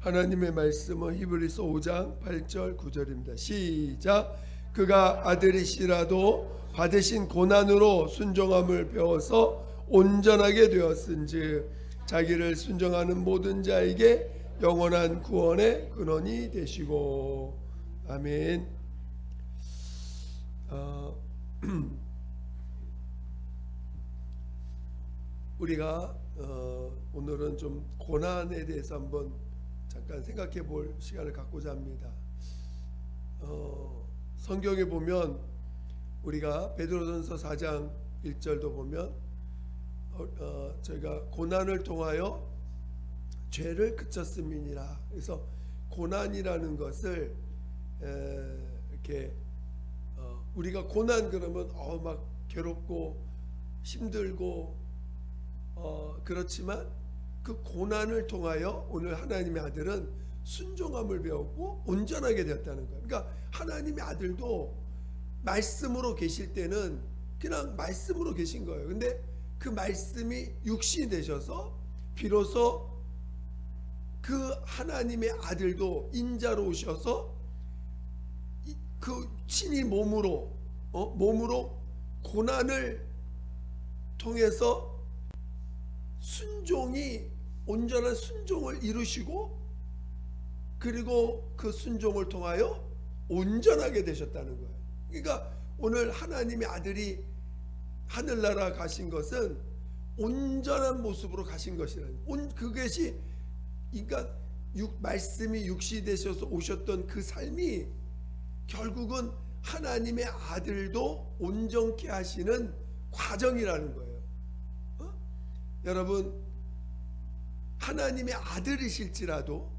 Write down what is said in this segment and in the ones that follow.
하나님의 말씀은 히브리서 5장 8절 9절입니다. 시작. 그가 아들이시라도 받으신 고난으로 순종함을 배워서 온전하게 되었은즉 자기를 순종하는 모든 자에게 영원한 구원의 근원이 되시고. 아멘. 우리가 오늘은 좀 고난에 대해서 한번 잠깐 생각해 볼 시간을 갖고자 합니다. 성경에 보면 우리가 베드로전서 4장 1절도 보면 저희가 고난을 통하여 죄를 그쳤음이니라. 그래서 고난이라는 것을 이렇게 우리가 고난 그러면 막 괴롭고 힘들고 그렇지만 그 고난을 통하여 오늘 하나님의 아들은 순종함을 배웠고 온전하게 되었다는 거예요. 그러니까 하나님의 아들도 말씀으로 계실 때는 그냥 말씀으로 계신 거예요. 근데 그 말씀이 육신이 되셔서 비로소 그 하나님의 아들도 인자로 오셔서 그 친히 몸으로 고난을 통해서 온전한 순종을 이루시고 그리고 그 순종을 통하여 온전하게 되셨다는 거예요. 그러니까 오늘 하나님의 아들이 하늘나라 가신 것은 온전한 모습으로 가신 것이라는 그것이 그러니까 말씀이 육시 되셔서 오셨던 그 삶이 결국은 하나님의 아들도 온전케 하시는 과정이라는 거예요. 여러분, 하나님의 아들이실지라도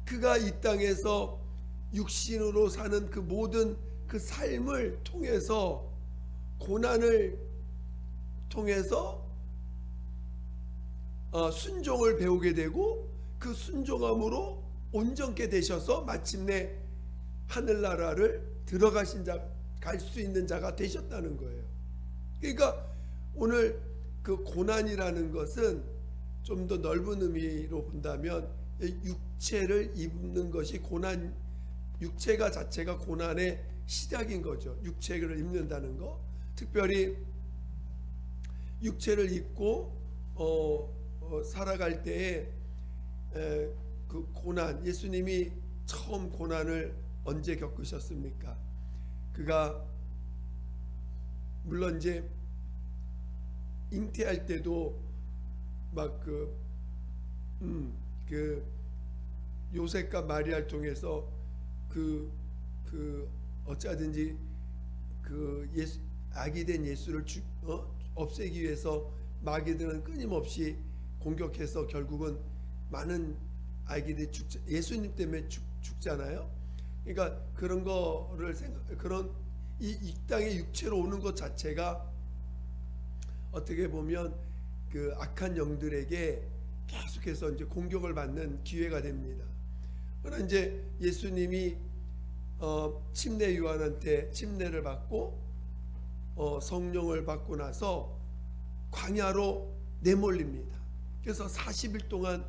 그가 이 땅에서 육신으로 사는 그 모든 그 삶을 통해서 고난을 통해서 순종을 배우게 되고 그 순종함으로 온전케 되셔서 마침내 하늘나라를 들어가신 자, 갈 수 있는 자가 되셨다는 거예요. 그러니까 오늘 그 고난이라는 것은 좀 더 넓은 의미로 본다면 육체를 입는 것이 고난, 육체가 자체가 고난의 시작인 거죠. 육체를 입는다는 거, 특별히 육체를 입고 살아갈 때에 그 고난, 예수님이 처음 고난을 언제 겪으셨습니까? 그가 물론 이제 잉태할 때도 막 그 요셉과 마리아를 통해서 그 어쩌든지 그 아기 된 예수를 없애기 위해서 마귀들은 끊임없이 공격해서 결국은 많은 아기들이 예수님 때문에 죽잖아요. 그러니까 그런 거를 그런 이 땅에 육체로 오는 것 자체가 어떻게 보면 그 악한 영들에게 계속해서 이제 공격을 받는 기회가 됩니다. 그러나 이제 예수님이 침례 요한한테 침례를 받고 성령을 받고 나서 광야로 내몰립니다. 그래서 40일 동안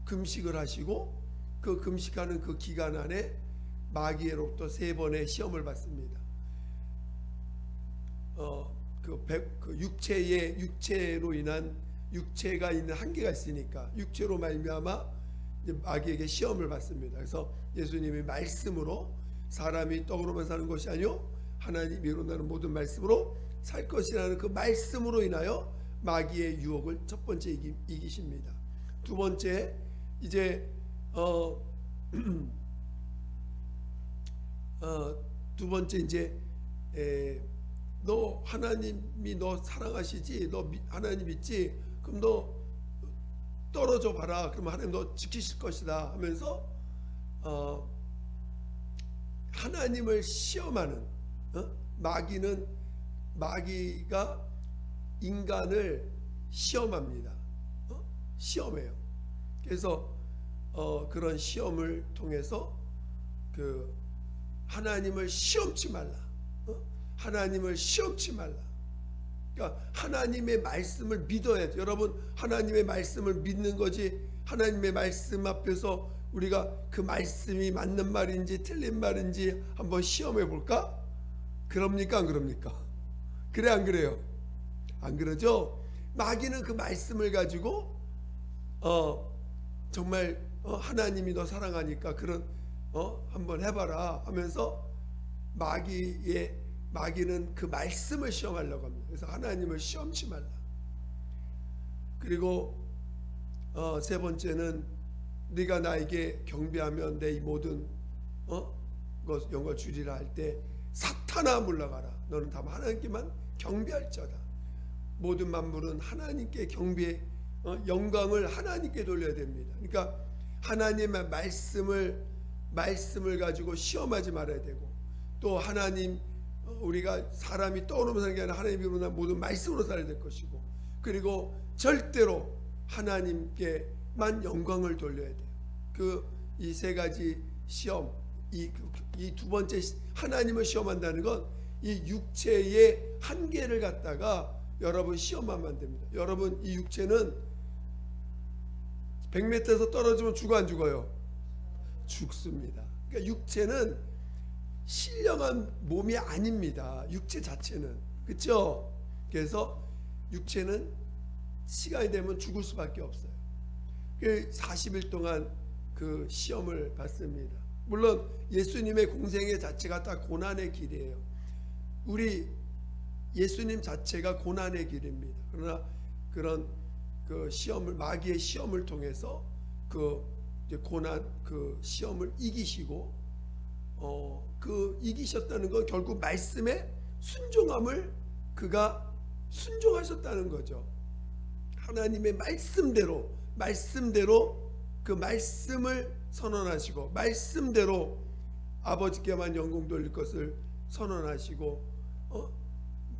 금식을 하시고 그 금식하는 그 기간 안에 마귀로부터 3번의 시험을 받습니다. 그 육체로 인한 육체가 있는 한계가 있으니까 육체로 말미암아 마귀에게 시험을 받습니다. 그래서 예수님이 말씀으로 사람이 떡으로만 사는 것이 아니요 하나님이 이룬다는 모든 말씀으로 살 것이라는 그 말씀으로 인하여 마귀의 유혹을 첫 번째 이기십니다. 두 번째 이제 두 번째 이제 너 하나님이 너 사랑하시지? 너 하나님 믿지? 그럼 너 떨어져 봐라. 그럼 하나님 너 지키실 것이다 하면서 하나님을 시험하는 마귀가 인간을 시험합니다. 시험해요. 그래서 그런 시험을 통해서 그 하나님을 시험치 말라. 하나님을 시험치 말라. 그러니까 하나님의 말씀을 믿어야 돼. 여러분, 하나님의 말씀을 믿는 거지 하나님의 말씀 앞에서 우리가 그 말씀이 맞는 말인지 틀린 말인지 한번 시험해 볼까? 그럽니까 안 그럽니까? 그래 안 그래요? 안 그러죠? 마귀는 그 말씀을 가지고 정말 하나님이 너 사랑하니까 그런 한번 해봐라 하면서 마귀는 그 말씀을 시험하려고 합니다. 그래서 하나님을 시험치 말라. 그리고 세 번째는 네가 나에게 경배하면 내 이 모든 것 영광 주리라 할 때 사탄아 물러가라. 너는 다만 하나님께만 경배할지어다. 모든 만물은 하나님께 경배, 영광을 하나님께 돌려야 됩니다. 그러니까 하나님의 말씀을 가지고 시험하지 말아야 되고, 또 하나님, 우리가 사람이 떠오르면 사는 게 아니라 하나님이 이루는 모든 말씀으로 살아야 될 것이고, 그리고 절대로 하나님께만 영광을 돌려야 돼요. 이 세 가지 시험, 이 두 번째 하나님을 시험한다는 건 이 육체의 한계를 갖다가 여러분 시험하면 안 됩니다. 여러분 이 육체는 100m에서 떨어지면 죽어 안 죽어요? 죽습니다. 그러니까 육체는 신령한 몸이 아닙니다. 육체 자체는. 그렇죠? 그래서 육체는 시간이 되면 죽을 수밖에 없어요. 40일 동안 그 시험을 받습니다. 물론 예수님의 공생애 자체가 다 고난의 길이에요. 우리 예수님 자체가 고난의 길입니다. 그러나 그런 그 시험을, 마귀의 시험을 통해서 그 고난, 그 시험을 이기시고 그 이기셨다는 건 결국 말씀에 순종함을 그가 순종하셨다는 거죠. 하나님의 말씀대로 그 말씀을 선언하시고, 말씀대로 아버지께만 영광 돌릴 것을 선언하시고,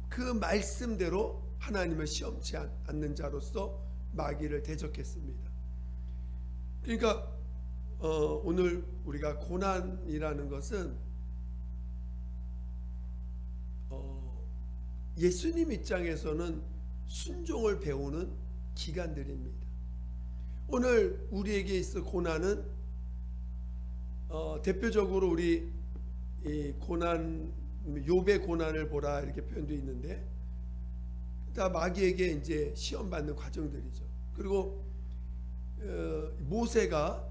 그 말씀대로 하나님을 시험치 않는 자로서 마귀를 대적했습니다. 그러니까 오늘 우리가 고난이라는 것은 예수님 입장에서는 순종을 배우는 기간들입니다. 오늘 우리에게 있을 고난은 대표적으로 우리 이 고난, 욥의 고난을 보라 이렇게 표현되어 있는데, 다 마귀에게 이제 시험 받는 과정들이죠. 그리고 모세가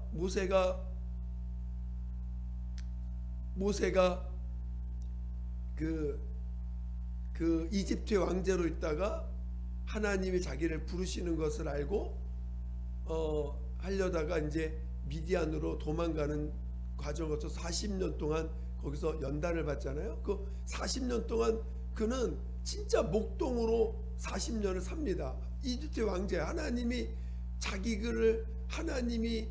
그 이집트의 왕제로 있다가 하나님이 자기를 부르시는 것을 알고 하려다가 이제 미디안으로 도망가는 과정을 거쳐서 40년 동안 거기서 연단을 받잖아요. 그 40년 동안 그는 진짜 목동으로 40년을 삽니다. 이집트의 왕제, 하나님이 하나님이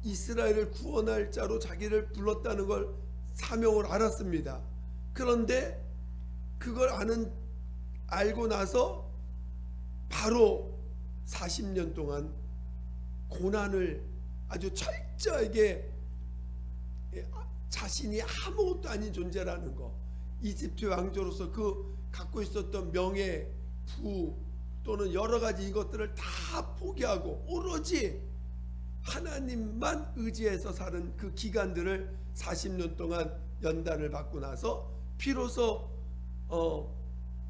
이스라엘을 구원할 자로 자기를 불렀다는 걸 사명을 알았습니다. 그런데 그걸 알고 나서 바로 40년 동안 고난을 아주 철저하게, 자신이 아무것도 아닌 존재라는 거, 이집트 왕조로서 그 갖고 있었던 명예, 부 또는 여러 가지 이것들을 다 포기하고 오로지 하나님만 의지해서 사는 그 기간들을 40년 동안 연단을 받고 나서 비로소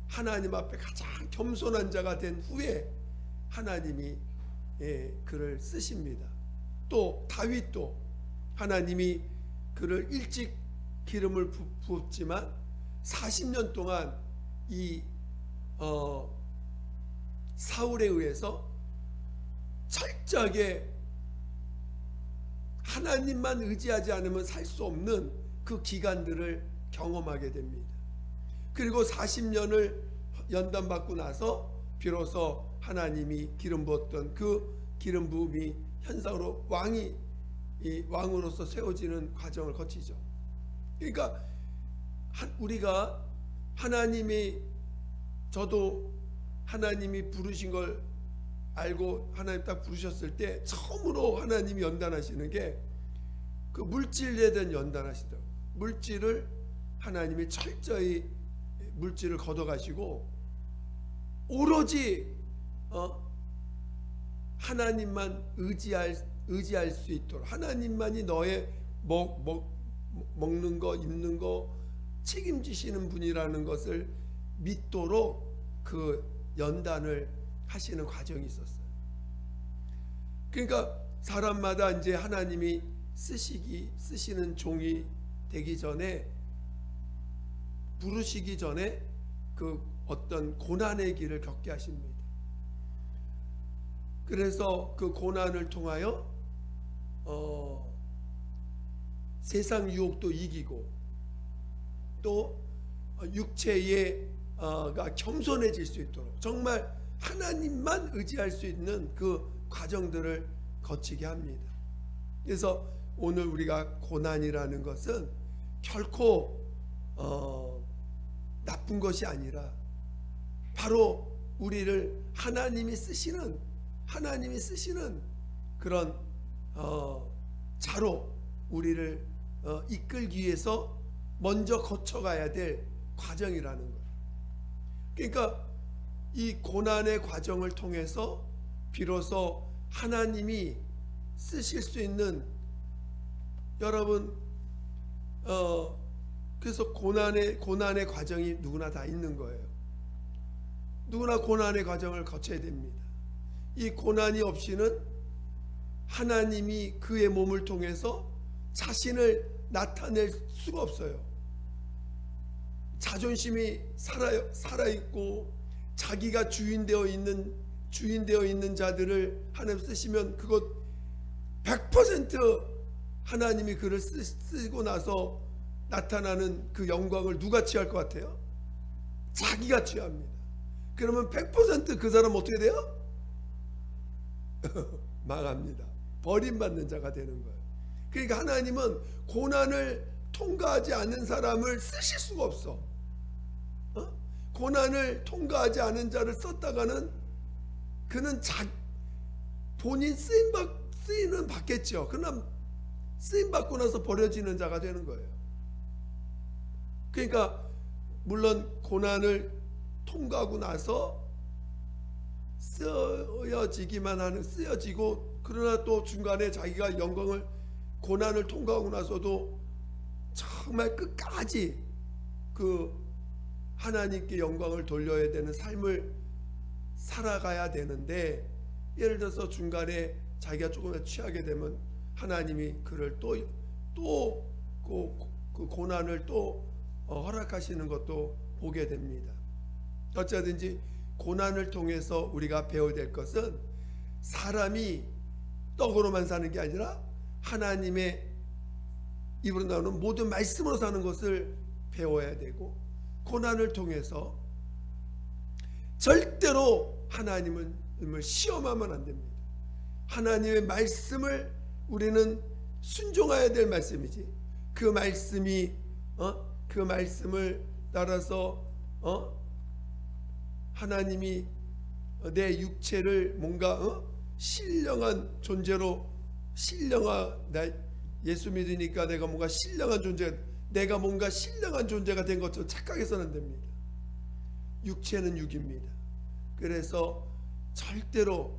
하나님 앞에 가장 겸손한 자가 된 후에 하나님이 그를 쓰십니다. 또 다윗도 하나님이 그를 일찍 기름을 부었지만 40년 동안 이 사울에 의해서 철저하게 하나님만 의지하지 않으면 살 수 없는 그 기간들을 경험하게 됩니다. 그리고 40년을 연단받고 나서 비로소 하나님이 기름 부었던 그 기름 부음이 현상으로 왕으로서 세워지는 과정을 거치죠. 그러니까 우리가 저도 하나님이 부르신 걸 알고 하나님 딱 부르셨을 때 처음으로 하나님이 연단하시는 게 그 물질에 대한 연단하시더라고요. 물질을 하나님이 철저히 물질을 걷어가시고 오로지 하나님만 의지할 의지할 수 있도록, 하나님만이 너의 먹는 거 입는 거 책임지시는 분이라는 것을 믿도록 그 연단을 하시는 과정이 있었어요. 그러니까 사람마다 이제 하나님이 쓰시는 종이 되기 전에, 부르시기 전에 그 어떤 고난의 길을 겪게 하십니다. 그래서 그 고난을 통하여 세상 유혹도 이기고 또 육체가 겸손해질 수 있도록 정말 하나님만 의지할 수 있는 그 과정들을 거치게 합니다. 그래서 오늘 우리가 고난이라는 것은 결코 나쁜 것이 아니라 바로 우리를 하나님이 쓰시는 그런 자로 우리를 이끌기 위해서 먼저 거쳐가야 될 과정이라는 거예요. 그러니까 이 고난의 과정을 통해서 비로소 하나님이 쓰실 수 있는, 여러분 그래서 고난의 과정이 누구나 다 있는 거예요. 누구나 고난의 과정을 거쳐야 됩니다. 이 고난이 없이는 하나님이 그의 몸을 통해서 자신을 나타낼 수가 없어요. 자존심이 살아있고 자기가 주인되어 있는 자들을 하나님 쓰시면 그것 100% 하나님이 그를 쓰고 나서 나타나는 그 영광을 누가 취할 것 같아요? 자기가 취합니다. 그러면 100% 그 사람 어떻게 돼요? 망합니다. 버림받는 자가 되는 거예요. 그러니까 하나님은 고난을 통과하지 않은 사람을 쓰실 수가 없어. 고난을 통과하지 않은 자를 썼다가는 그는 본인 쓰임은 받겠죠. 그러나 쓰임받고 나서 버려지는 자가 되는 거예요. 그러니까 물론 고난을 통과하고 나서 쓰여지고 그러나 또 중간에 자기가 영광을, 고난을 통과하고 나서도 정말 끝까지 그 하나님께 영광을 돌려야 되는 삶을 살아가야 되는데, 예를 들어서 중간에 자기가 조금 취하게 되면 하나님이 그를 또 그 고난을 또 허락하시는 것도 보게 됩니다. 어쩌든지 고난을 통해서 우리가 배워야 될 것은 사람이 떡으로만 사는 게 아니라 하나님의 입으로 나오는 모든 말씀으로 사는 것을 배워야 되고, 고난을 통해서 절대로 하나님을 시험하면 안 됩니다. 하나님의 말씀을 우리는 순종해야 될 말씀이지, 그 말씀을 따라서 하나님이 내 육체를 뭔가 신령한 존재로, 예수 믿으니까 내가 뭔가 신령한 존재가 된 것처럼 착각해서는 안 됩니다. 육체는 육입니다. 그래서 절대로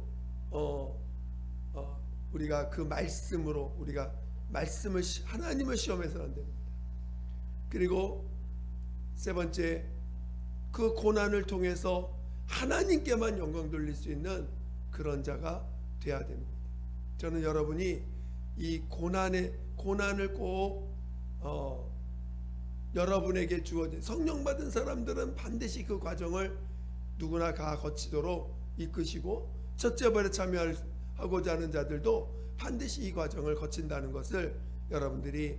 우리가 그 말씀으로 하나님을 시험해서는 안 됩니다. 그리고 세 번째, 그 고난을 통해서 하나님께만 영광 돌릴 수 있는 그런 자가 돼야 됩니다. 저는 여러분이 이 고난을 꼭 여러분에게 주어진, 성령 받은 사람들은 반드시 그 과정을 누구나 다 거치도록 이끄시고, 첫째벌에 참여하고자 하는 자들도 반드시 이 과정을 거친다는 것을 여러분들이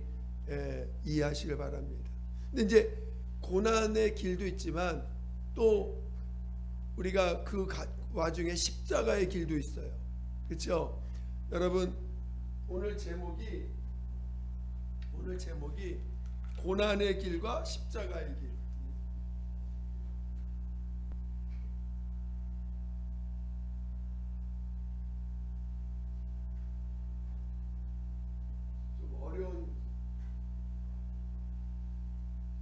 이해하시길 바랍니다. 근데 이제 고난의 길도 있지만 또 우리가 그 와중에 십자가의 길도 있어요. 그렇죠? 여러분, 오늘 제목이 고난의 길과 십자가의 길. 좀 어려운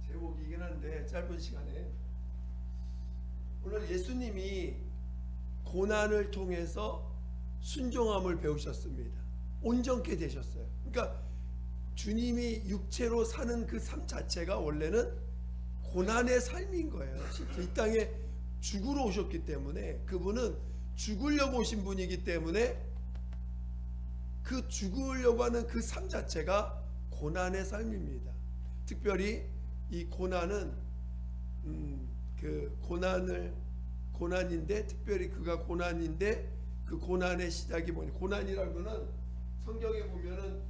제목이긴 한데 짧은 시간에, 오늘 예수님이 고난을 통해서 순종함을 배우셨습니다. 온전케 되셨어요. 그러니까 주님이 육체로 사는 그 삶 자체가 원래는 고난의 삶인 거예요. 실제 이 땅에 죽으러 오셨기 때문에, 그분은 죽으려고 오신 분이기 때문에 그 죽으려고 하는 그 삶 자체가 고난의 삶입니다. 특별히 이 고난은 그 고난인데, 특별히 그가 고난인데, 그 고난의 시작이 뭐냐? 고난이라고는 성경에 보면은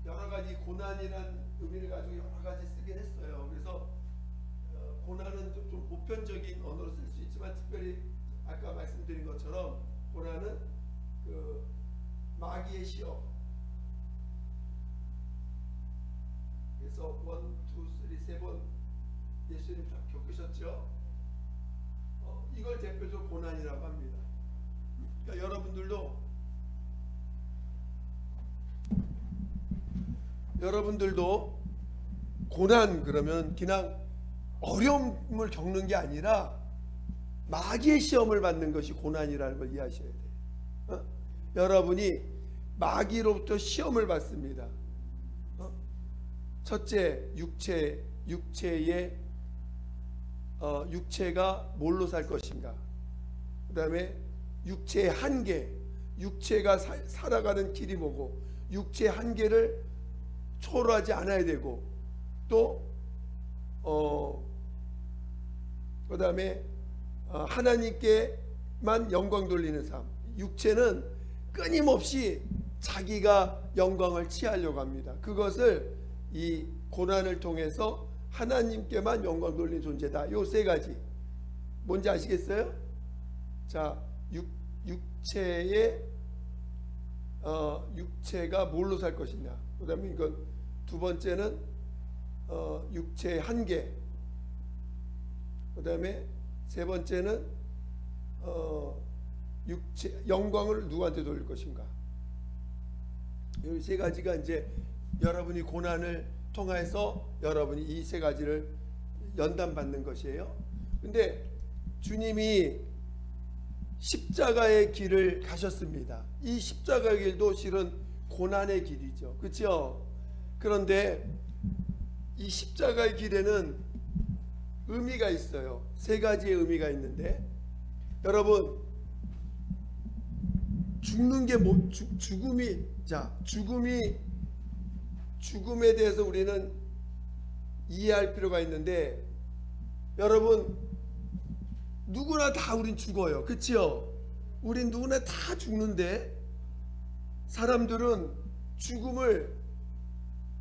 여러 가지 고난이란 의미를 가지고 여러 가지 쓰긴 했어요. 그래서 고난은 좀 보편적인 언어로 쓸 수 있지만, 특별히 아까 말씀드린 것처럼 고난은 그 마귀의 시험. 그래서 1, 2, 3, 3번 예수님 다 겪으셨죠? 이걸 대표적으로 고난이라고 합니다. 그러니까 여러분들도 고난 그러면 그냥 어려움을 겪는 게 아니라 마귀의 시험을 받는 것이 고난이라는 걸 이해하셔야 돼요. 여러분이 마귀로부터 시험을 받습니다. 첫째, 육체가 뭘로 살 것인가. 그 다음에 육체의 한계, 육체가 살아가는 길이 뭐고, 육체의 한계를 초월하지 않아야 되고, 또 그 다음에 하나님께만 영광 돌리는 삶. 육체는 끊임없이 자기가 영광을 취하려고 합니다. 그것을 이 고난을 통해서 하나님께만 영광 돌리는 존재다. 요 세 가지 뭔지 아시겠어요? 자, 육체가 뭘로 살 것이냐. 그 다음에 이건 두 번째는 육체의 한계. 그 다음에 세 번째는 육체 영광을 누구한테 돌릴 것인가. 이 세 가지가 이제 여러분이 고난을 통해서 여러분이 이 세 가지를 연단받는 것이에요. 근데 주님이 십자가의 길을 가셨습니다. 이 십자가의 길도 실은 고난의 길이죠. 그렇죠? 그런데 이 십자가의 길에는 의미가 있어요. 세 가지의 의미가 있는데, 여러분, 죽는 게 뭐, 죽음에 대해서 우리는 이해할 필요가 있는데, 여러분, 누구나 다 우린 죽어요. 그치요? 우린 누구나 다 죽는데, 사람들은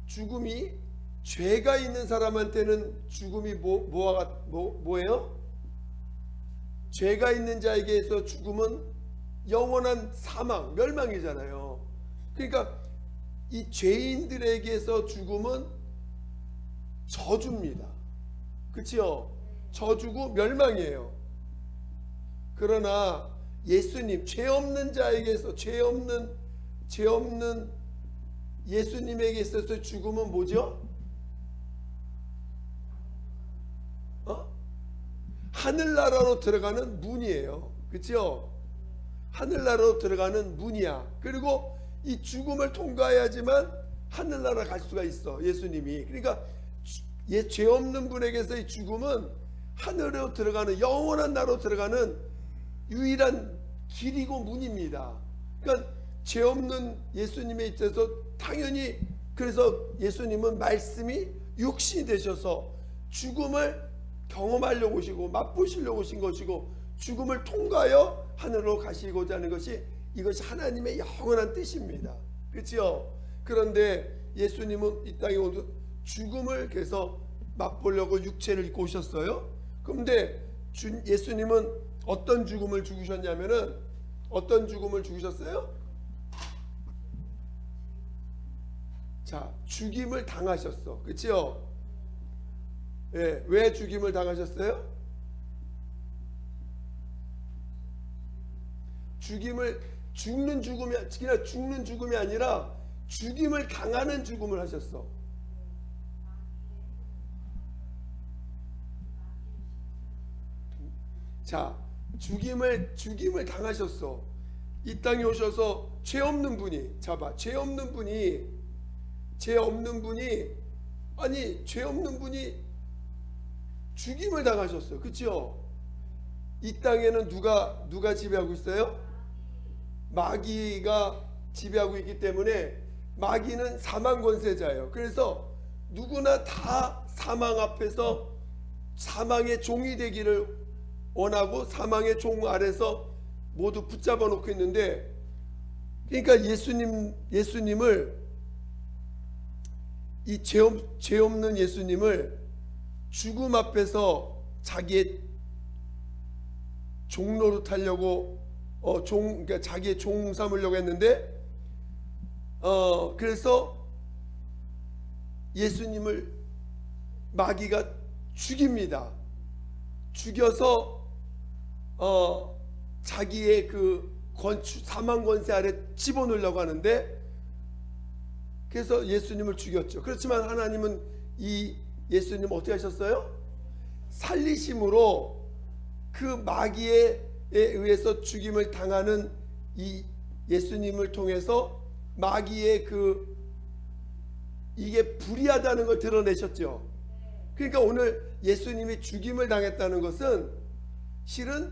죽음이 죄가 있는 사람한테는 죽음이 뭐예요? 죄가 있는 자에게서 죽음은 영원한 사망, 멸망이잖아요. 그러니까 이 죄인들에게서 죽음은 저주입니다. 그치요? 저주고 멸망이에요. 그러나 예수님, 죄 없는 자에게서, 죄 없는 예수님에게 있어서 죽음은 뭐죠? 하늘나라로 들어가는 문이에요. 그렇죠? 하늘나라로 들어가는 문이야. 그리고 이 죽음을 통과해야지만 하늘나라 갈 수가 있어. 예수님이. 그러니까 죄 없는 분에게서 이 죽음은 하늘로 들어가는, 영원한 나라로 들어가는 유일한 길이고 문입니다. 그러니까 죄 없는 예수님에 있어서 당연히, 그래서 예수님은 말씀이 육신이 되셔서 죽음을 경험하려고 오시고 맛보시려고 오신 것이고, 죽음을 통과하여 하늘로 가시고자 하는 것이, 이것이 하나님의 영원한 뜻입니다. 그렇죠? 그런데 예수님은 이 땅에 오셔서 죽음을 그래서 맛보려고 육체를 입고 오셨어요. 그런데 예수님은 어떤 죽음을 죽으셨냐면은, 어떤 죽음을 죽으셨어요? 자, 죽임을 당하셨어. 그렇죠? 예, 왜 죽임을 당하셨어요? 죽는 죽음이 아니라 죽임을 당하는 죽음을 하셨어. 자, 죽임을 당하셨어. 이 땅에 오셔서 죄 없는 분이 죄 없는 분이 죽임을 당하셨어요. 그렇죠? 이 땅에는 누가 지배하고 있어요? 마귀가 지배하고 있기 때문에 마귀는 사망 권세자예요. 그래서 누구나 다 사망 앞에서 사망의 종이 되기를 원하고 사망의 종 아래서 모두 붙잡아 놓고 있는데, 그러니까 예수님을 이 죄 없는 예수님을 죽음 앞에서 자기의 종로로 타려고 그러니까 자기의 종 삼으려고 했는데, 그래서 예수님을 마귀가 죽입니다. 죽여서 자기의 그 사망 권세 아래 집어넣으려고 하는데, 그래서 예수님을 죽였죠. 그렇지만 하나님은 이 예수님 어떻게 하셨어요? 살리심으로 그 마귀에 의해서 죽임을 당하는 이 예수님을 통해서 마귀의 이게 불의하다는 걸 드러내셨죠. 그러니까 오늘 예수님이 죽임을 당했다는 것은 실은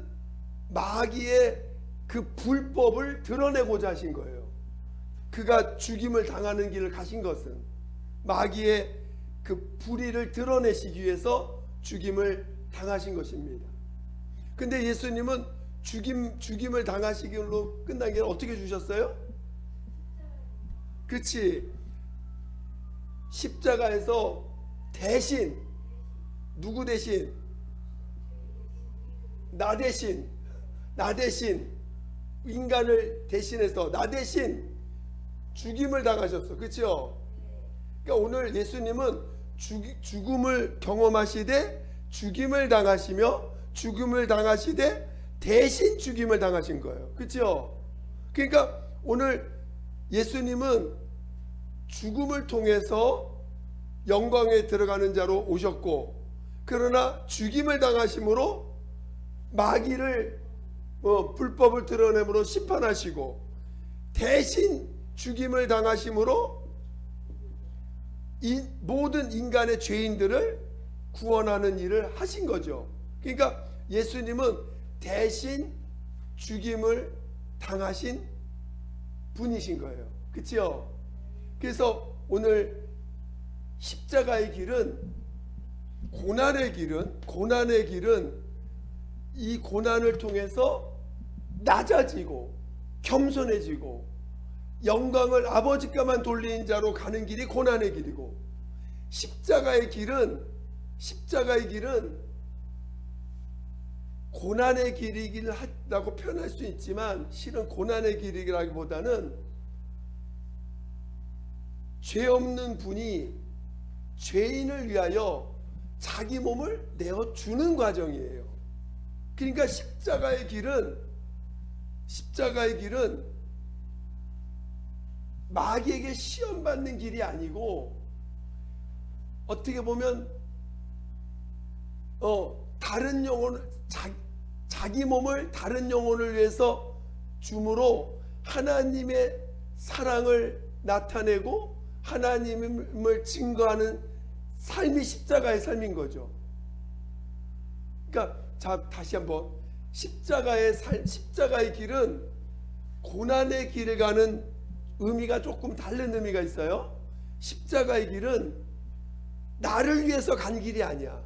마귀의 그 불법을 드러내고자 하신 거예요. 그가 죽임을 당하는 길을 가신 것은 마귀의 그 불의를 드러내시기 위해서 죽임을 당하신 것입니다. 근데 예수님은 죽임을 당하시기로 끝난 게 어떻게 주셨어요? 그렇지. 십자가에서 대신, 누구 대신? 나 대신 인간을 대신해서 나 대신 죽임을 당하셨어. 그렇죠? 그러니까 오늘 예수님은 죽음을 경험하시되 죽임을 당하시며 죽음을 당하시되 대신 죽임을 당하신 거예요. 그렇죠? 그러니까 오늘 예수님은 죽음을 통해서 영광에 들어가는 자로 오셨고, 그러나 죽임을 당하심으로 마귀를 불법을 드러내므로 심판하시고, 대신 죽임을 당하심으로 모든 인간의 죄인들을 구원하는 일을 하신 거죠. 그러니까 예수님은 대신 죽임을 당하신 분이신 거예요. 그렇죠? 그래서 오늘 십자가의 길은, 고난의 길은 이 고난을 통해서 낮아지고 겸손해지고 영광을 아버지께만 돌리는 자로 가는 길이 고난의 길이고, 십자가의 길은 고난의 길이라고 표현할 수 있지만 실은 고난의 길이라기보다는 죄 없는 분이 죄인을 위하여 자기 몸을 내어주는 과정이에요. 그러니까 십자가의 길은 마귀에게 시험받는 길이 아니고, 어떻게 보면 다른 영혼을 자기 몸을 다른 영혼을 위해서 줌으로 하나님의 사랑을 나타내고 하나님을 증거하는 삶이 십자가의 삶인 거죠. 그러니까 다시 한번, 십자가의 길은 고난의 길을 가는 의미가 조금 다른 의미가 있어요. 십자가의 길은 나를 위해서 간 길이 아니야.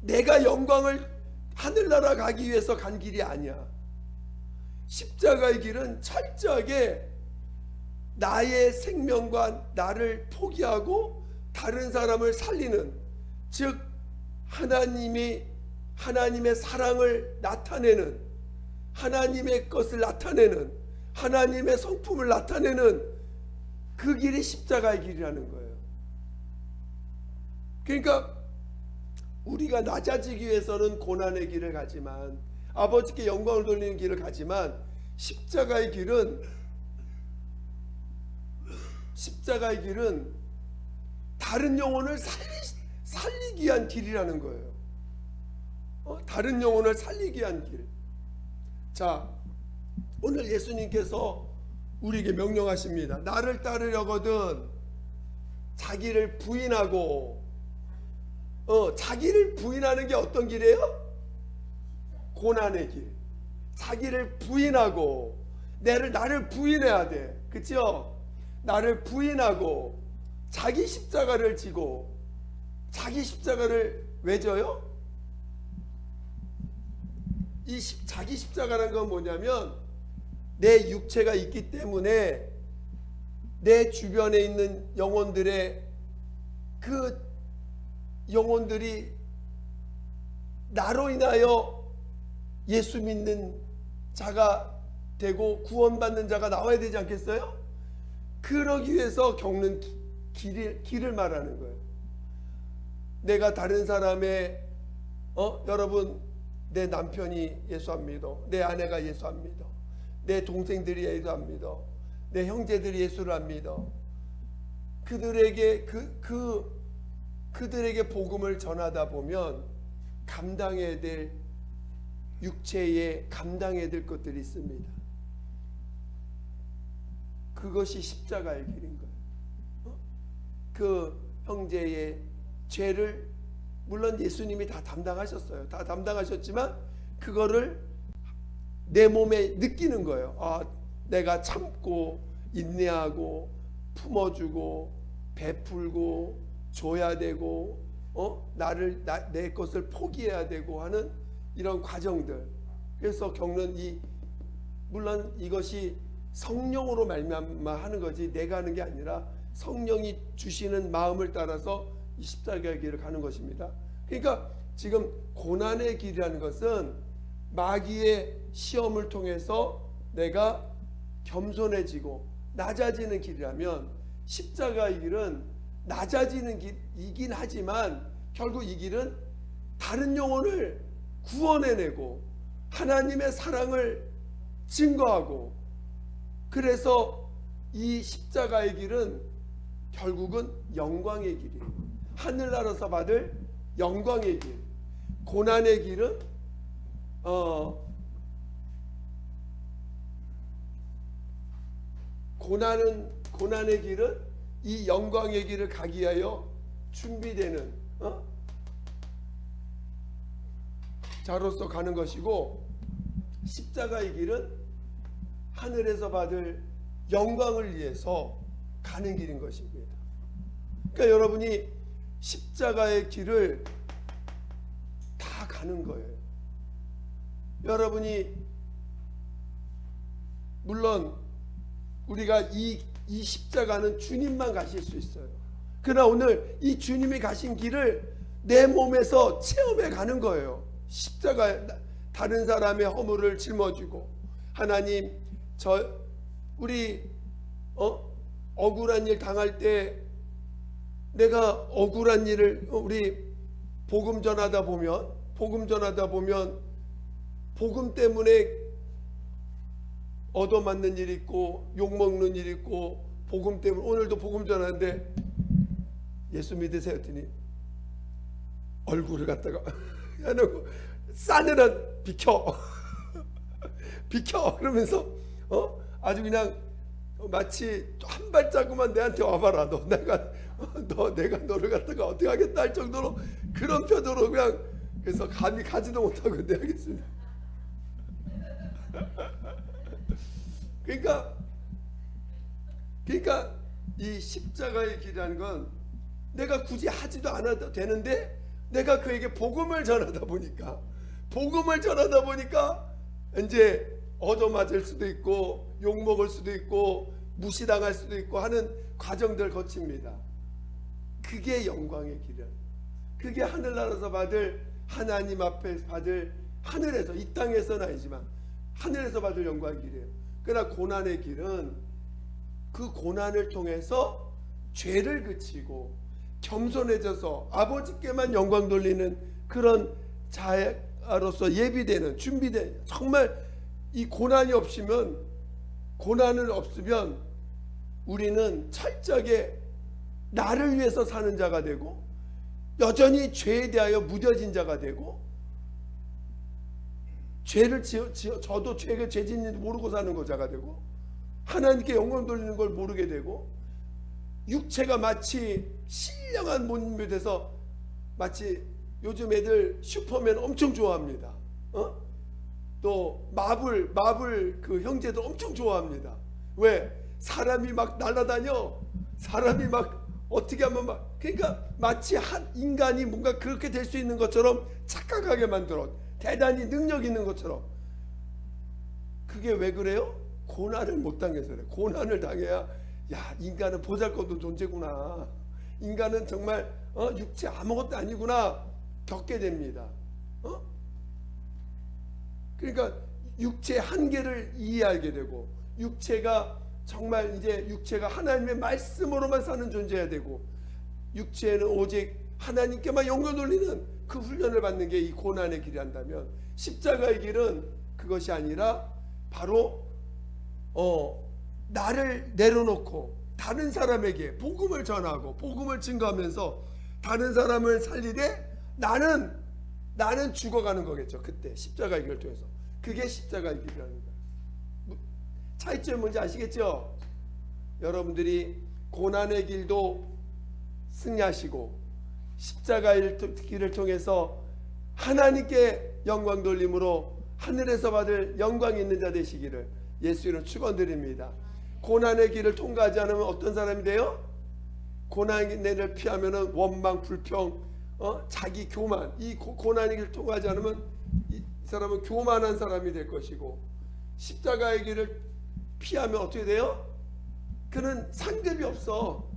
내가 영광을 하늘나라 가기 위해서 간 길이 아니야. 십자가의 길은 철저하게 나의 생명과 나를 포기하고 다른 사람을 살리는, 즉 하나님의 사랑을 나타내는, 하나님의 것을 나타내는, 하나님의 성품을 나타내는 그 길이 십자가의 길이라는 거예요. 그러니까 우리가 낮아지기 위해서는 고난의 길을 가지만, 아버지께 영광을 돌리는 길을 가지만, 십자가의 길은 다른 영혼을 살리기 위한 길이라는 거예요. 다른 영혼을 살리기 위한 길. 자, 오늘 예수님께서 우리에게 명령하십니다. 나를 따르려거든 자기를 부인하고, 자기를 부인하는 게 어떤 길이에요? 고난의 길. 자기를 부인하고, 나를 부인해야 돼. 그렇죠? 나를 부인하고 자기 십자가를 지고. 자기 십자가를 왜 져요? 자기 십자가라는 건 뭐냐면, 내 육체가 있기 때문에 내 주변에 있는 영혼들의 그 영혼들이 나로 인하여 예수 믿는 자가 되고 구원받는 자가 나와야 되지 않겠어요? 그러기 위해서 겪는 길을 말하는 거예요. 내가 다른 사람의 여러분, 내 남편이 예수 안 믿어, 내 아내가 예수 안 믿어, 내 동생들이 예수 안 믿어, 내 형제들이 예수를 안 믿어. 그들에게 그들에게 복음을 전하다 보면 감당해야 될, 육체에 감당해야 될 것들이 있습니다. 그것이 십자가의 길인 거예요. 그 형제의 죄를 물론 예수님이 다 담당하셨어요. 다 담당하셨지만 그거를 내 몸에 느끼는 거예요. 내가 참고 인내하고 품어주고 베풀고 줘야 되고, 내 것을 포기해야 되고 하는 이런 과정들. 그래서 겪는 물론 이것이 성령으로 말미암아 하는 거지 내가 하는 게 아니라 성령이 주시는 마음을 따라서 이 십자가의 길을 가는 것입니다. 그러니까 지금 고난의 길이라는 것은 마귀의 시험을 통해서 내가 겸손해지고 낮아지는 길이라면, 십자가의 길은 낮아지는 길이긴 하지만 결국 이 길은 다른 영혼을 구원해내고 하나님의 사랑을 증거하고, 그래서 이 십자가의 길은 결국은 영광의 길이에요. 하늘나라에서 받을 영광의 길. 고난의 길은 고난의 길은 이 영광의 길을 가기 위하여 준비되는 자로서 가는 것이고, 십자가의 길은 하늘에서 받을 영광을 위해서 가는 길인 것입니다. 그러니까 여러분이 십자가의 길을 다 가는 거예요. 여러분이 물론 우리가 이 십자가는 주님만 가실 수 있어요. 그러나 오늘 이 주님이 가신 길을 내 몸에서 체험해 가는 거예요. 십자가, 다른 사람의 허물을 짊어지고, 하나님 우리 억울한 일 당할 때 내가 억울한 일을 우리 복음 전하다 보면 복음 때문에 얻어맞는 일이 있고 욕먹는 일이 있고, 복음 때문에 오늘도 복음 전하는데 예수 믿으세요 했더니 얼굴을 갖다가 해놓고 싸늘한 비켜 그러면서 아주 그냥 마치 한 발자국만 내한테 와봐라, 내가 너를 갖다가 어떻게 하겠다 할 정도로 그런 표정으로 그냥, 그래서 감히 가지도 못하고 내야겠습니다. 그러니까 이 십자가의 길이라는 건 내가 굳이 하지도 않아도 되는데, 내가 그에게 복음을 전하다 보니까 이제 얻어맞을 수도 있고 욕먹을 수도 있고 무시당할 수도 있고 하는 과정들을 거칩니다. 그게 영광의 길이야. 그게 하늘나라에서 받을, 하나님 앞에 받을, 하늘에서, 이 땅에서는 아니지만 하늘에서 받을 영광의 길이에요. 그러나 고난의 길은 그 고난을 통해서 죄를 그치고 겸손해져서 아버지께만 영광 돌리는 그런 자로서 예비되는, 준비된, 정말 이 고난을 없으면 우리는 철저하게 나를 위해서 사는 자가 되고, 여전히 죄에 대하여 무뎌진 자가 되고, 저도 죄가 죄짓는지 모르고 사는 거자가 되고, 하나님께 영광 돌리는 걸 모르게 되고, 육체가 마치 신령한 몸이 돼서, 마치 요즘 애들 슈퍼맨 엄청 좋아합니다. 또 마블 그 형제들 엄청 좋아합니다. 왜? 사람이 막 날아다녀. 사람이 막 어떻게 하면 막, 그러니까 마치 한 인간이 뭔가 그렇게 될 수 있는 것처럼 착각하게 만들어. 대단히 능력 있는 것처럼. 그게 왜 그래요? 고난을 못 당해서 그래. 고난을 당해야, 야, 인간은 보잘것없는 존재구나. 인간은 정말 육체 아무것도 아니구나 겪게 됩니다. 그러니까 육체의 한계를 이해하게 되고, 육체가 정말 이제 육체가 하나님의 말씀으로만 사는 존재야 되고, 육체는 오직 하나님께만 영광 돌리는 그 훈련을 받는 게 이 고난의 길이 한다면, 십자가의 길은 그것이 아니라 바로 나를 내려놓고 다른 사람에게 복음을 전하고 복음을 증거하면서 다른 사람을 살리되 나는 죽어가는 거겠죠. 그때 십자가의 길을 통해서. 그게 십자가의 길이라는 거예요. 차이점이 뭔지 아시겠죠? 여러분들이 고난의 길도 승리하시고 십자가의 길을 통해서 하나님께 영광 돌림으로 하늘에서 받을 영광이 있는 자 되시기를 예수 이름으로 축원드립니다. 고난의 길을 통과하지 않으면 어떤 사람이 돼요? 고난을 피하면은 원망, 불평, 자기 교만, 이 고난의 길을 통과하지 않으면 이 사람은 교만한 사람이 될 것이고, 십자가의 길을 피하면 어떻게 돼요? 그는 상급이 없어.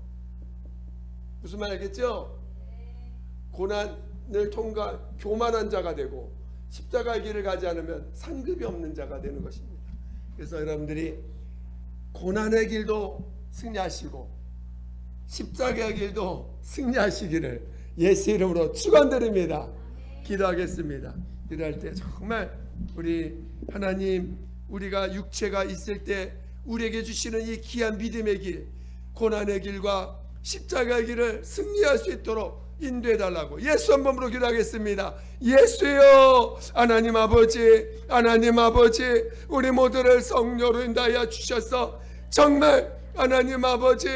무슨 말 알겠죠? 고난을 통과 교만한 자가 되고, 십자가의 길을 가지 않으면 상급이 없는 자가 되는 것입니다. 그래서 여러분들이 고난의 길도 승리하시고 십자가의 길도 승리하시기를 예수 이름으로 축원드립니다. 기도하겠습니다. 기도할 때 정말 우리 하나님, 우리가 육체가 있을 때 우리에게 주시는 이 귀한 믿음의 길, 고난의 길과 십자가의 길을 승리할 수 있도록 인도해 달라고 예수 한 번으로 기도하겠습니다. 예수여, 하나님 아버지, 우리 모두를 성령으로 인도하여 주셔서 정말 하나님 아버지,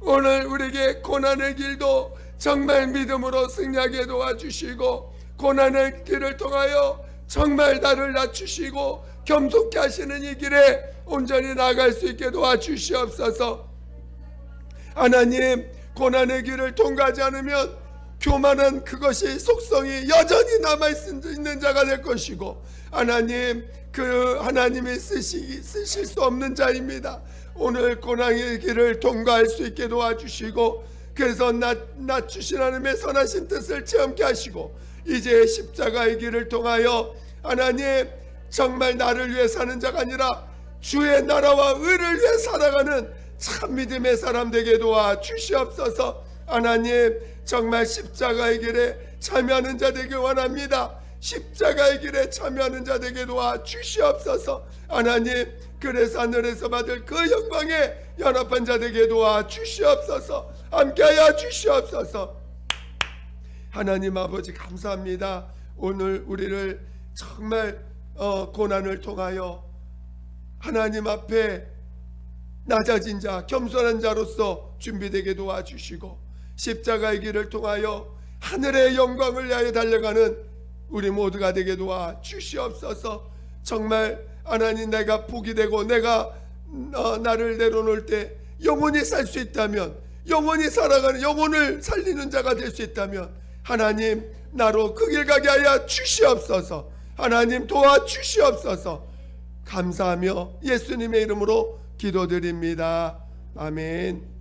오늘 우리에게 고난의 길도 정말 믿음으로 승리하게 도와주시고, 고난의 길을 통하여 정말 나를 낮추시고 겸손케 하시는 이 길에 온전히 나아갈 수 있게 도와주시옵소서. 하나님, 고난의 길을 통과하지 않으면 교만한 그것이 속성이 여전히 남아있는 자가 될 것이고, 하나님, 그 하나님이 쓰실 수 없는 자입니다. 오늘 고난의 길을 통과할 수 있게 도와주시고, 그래서 낮추신 하나님의 선하신 뜻을 체험케 하시고, 이제 십자가의 길을 통하여 하나님, 정말 나를 위해 사는 자가 아니라 주의 나라와 의를 위해 살아가는 참 믿음의 사람 되게 도와주시옵소서. 하나님, 정말 십자가의 길에 참여하는 자 되길 원합니다. 십자가의 길에 참여하는 자 되게 도와주시옵소서. 하나님, 그래서 하늘에서 받을 그 영광에 연합한 자 되게 도와주시옵소서. 함께하여 주시옵소서. 하나님 아버지, 감사합니다. 오늘 우리를 정말 고난을 통하여 하나님 앞에 낮아진 자, 겸손한 자로서 준비되게 도와주시고, 십자가의 길을 통하여 하늘의 영광을 위하여 달려가는 우리 모두가 되게 도와주시옵소서. 정말 하나님, 내가 복이 되고 내가 나를 내려놓을 때 영원히 살 수 있다면, 영원히 살아가는, 영혼을 살리는 자가 될 수 있다면 하나님, 나로 그 길 가게 하여 주시옵소서. 하나님, 도와주시옵소서. 감사하며 예수님의 이름으로 기도드립니다. 아멘.